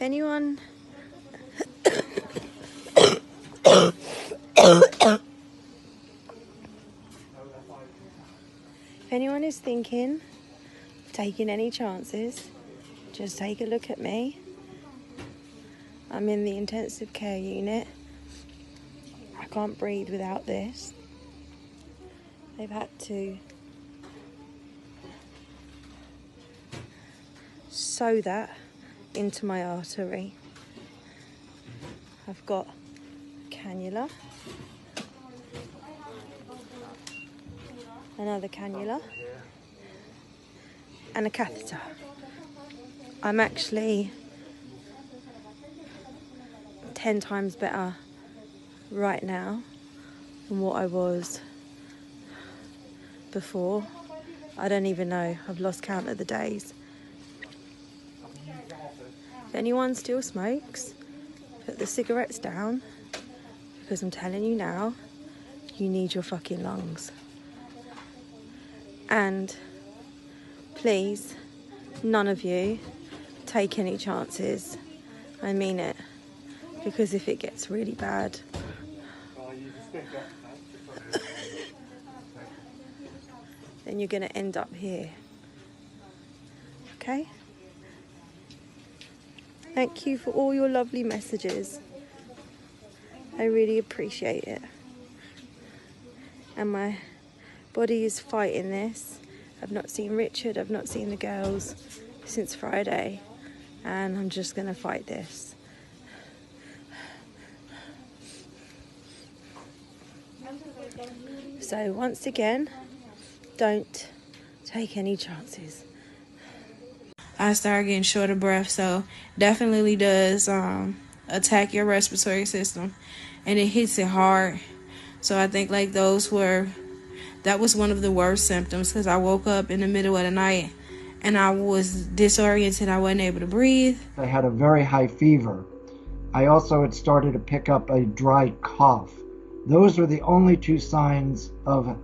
If anyone is thinking, taking any chances, just take a look at me. I'm in the intensive care unit. I can't breathe without this. They've had to sew that into my artery. I've got a cannula, another cannula, and a catheter. I'm actually 10 times better right now than what I was before. I don't even know. I've lost count of the days. If anyone still smokes, put the cigarettes down, because I'm telling you now, you need your fucking lungs. And please, none of you take any chances. I mean it. Because if it gets really bad, then you're going to end up here. Okay? Thank you for all your lovely messages. I really appreciate it. And my body is fighting this. I've not seen Richard, I've not seen the girls since Friday. And I'm just going to fight this. So once again, don't take any chances. I start getting short of breath, so definitely does attack your respiratory system, and it hits it hard. So I think like that was one of the worst symptoms, because I woke up in the middle of the night and I was disoriented. I wasn't able to breathe. I had a very high fever. I also had started to pick up a dry cough. Those were the only two signs of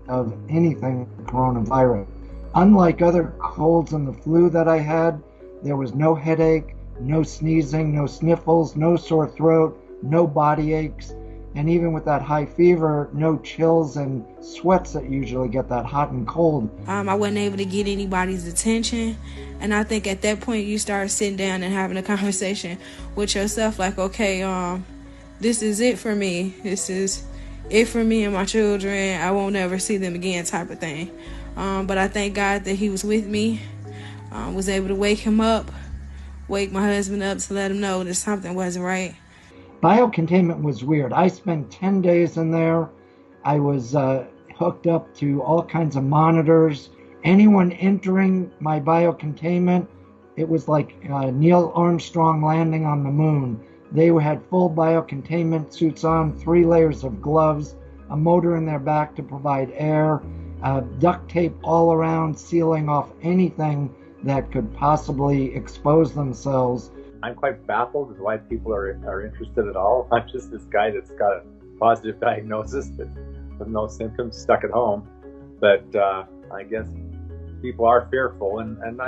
anything coronavirus. Unlike other colds and the flu that I had, there was no headache, no sneezing, no sniffles, no sore throat, no body aches, and even with that high fever, no chills and sweats that usually get that hot and cold. I wasn't able to get anybody's attention, and I think at that point you start sitting down and having a conversation with yourself like, okay, this is it for me. This is it for me and my children. I won't ever see them again, type of thing. But I thank God that he was with me, was able to wake my husband up to let him know that something wasn't right. Biocontainment was weird. I spent 10 days in there. I was hooked up to all kinds of monitors. Anyone entering my biocontainment, it was like Neil Armstrong landing on the moon. They had full biocontainment suits on, 3 layers of gloves, a motor in their back to provide air, duct tape all around, sealing off anything that could possibly expose themselves. I'm quite baffled as why people are interested at all. I'm just this guy that's got a positive diagnosis but with no symptoms, stuck at home. But I guess people are fearful, and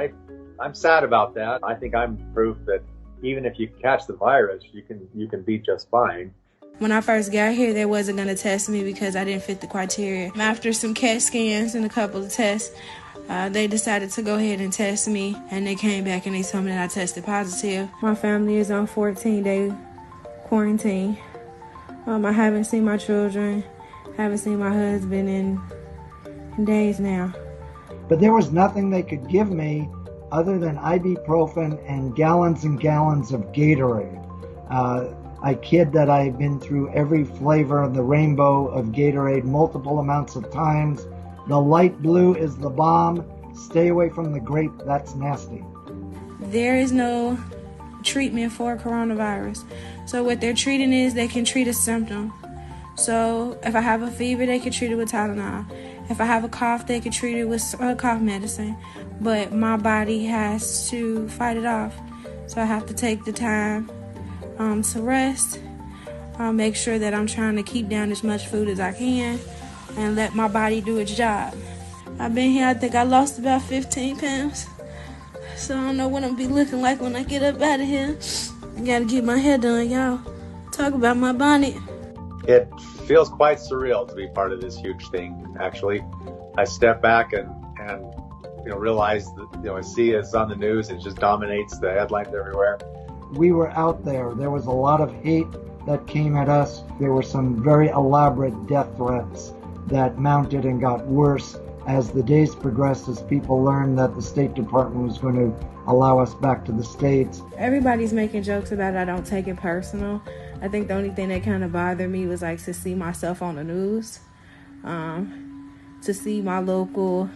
I'm sad about that. I think I'm proof that even if you catch the virus, you can be just fine. When I first got here, they wasn't going to test me because I didn't fit the criteria. After some CAT scans and a couple of tests, they decided to go ahead and test me, and they came back and they told me that I tested positive. My family is on 14-day quarantine. I haven't seen my children, haven't seen my husband in days now. But there was nothing they could give me other than ibuprofen and gallons of Gatorade. I kid that I've been through every flavor of the rainbow of Gatorade multiple amounts of times. The light blue is the bomb. Stay away from the grape, that's nasty. There is no treatment for coronavirus. So what they're treating is they can treat a symptom. So if I have a fever, they can treat it with Tylenol. If I have a cough, they can treat it with cough medicine. But my body has to fight it off. So I have to take the time to rest. Make sure that I'm trying to keep down as much food as I can and let my body do its job. I've been here, I think I lost about 15 pounds. So I don't know what I'm going to be looking like when I get up out of here. I gotta get my hair done, y'all. Talk about my bonnet. It feels quite surreal to be part of this huge thing. Actually, I step back and realize that I see it's on the news. It just dominates the headlines everywhere. We were out there. There was a lot of hate that came at us. There were some very elaborate death threats that mounted and got worse as the days progressed, as people learned that the State Department was going to allow us back to the States. Everybody's making jokes about it. I don't take it personal. I think the only thing that kind of bothered me was like to see myself on the news, to see my local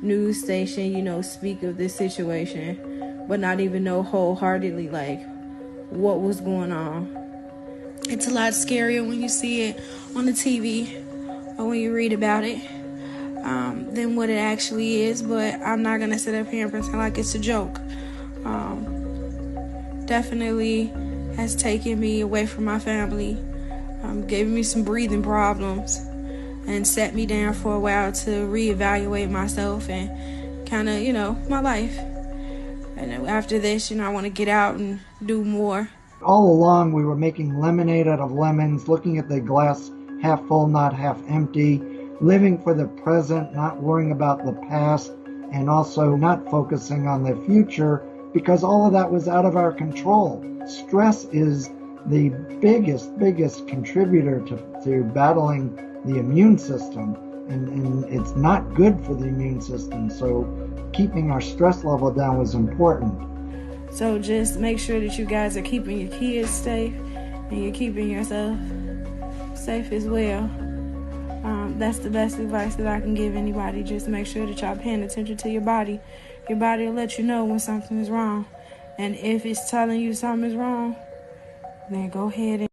news station, speak of this situation, but not even know wholeheartedly like what was going on. It's a lot scarier when you see it on the TV or when you read about it than what it actually is, but I'm not going to sit up here and pretend like it's a joke. Definitely has taken me away from my family, gave me some breathing problems, and set me down for a while to reevaluate myself and kind of, my life. And after this, I want to get out and do more. All along, we were making lemonade out of lemons, looking at the glass half full, not half empty, living for the present, not worrying about the past, and also not focusing on the future, because all of that was out of our control. Stress is the biggest contributor to battling the immune system, and it's not good for the immune system. So keeping our stress level down was important. So just make sure that you guys are keeping your kids safe and you're keeping yourself safe as well. That's the best advice that I can give anybody. Just make sure that y'all paying attention to your body. Your body will let you know when something is wrong. And if it's telling you something is wrong, then go ahead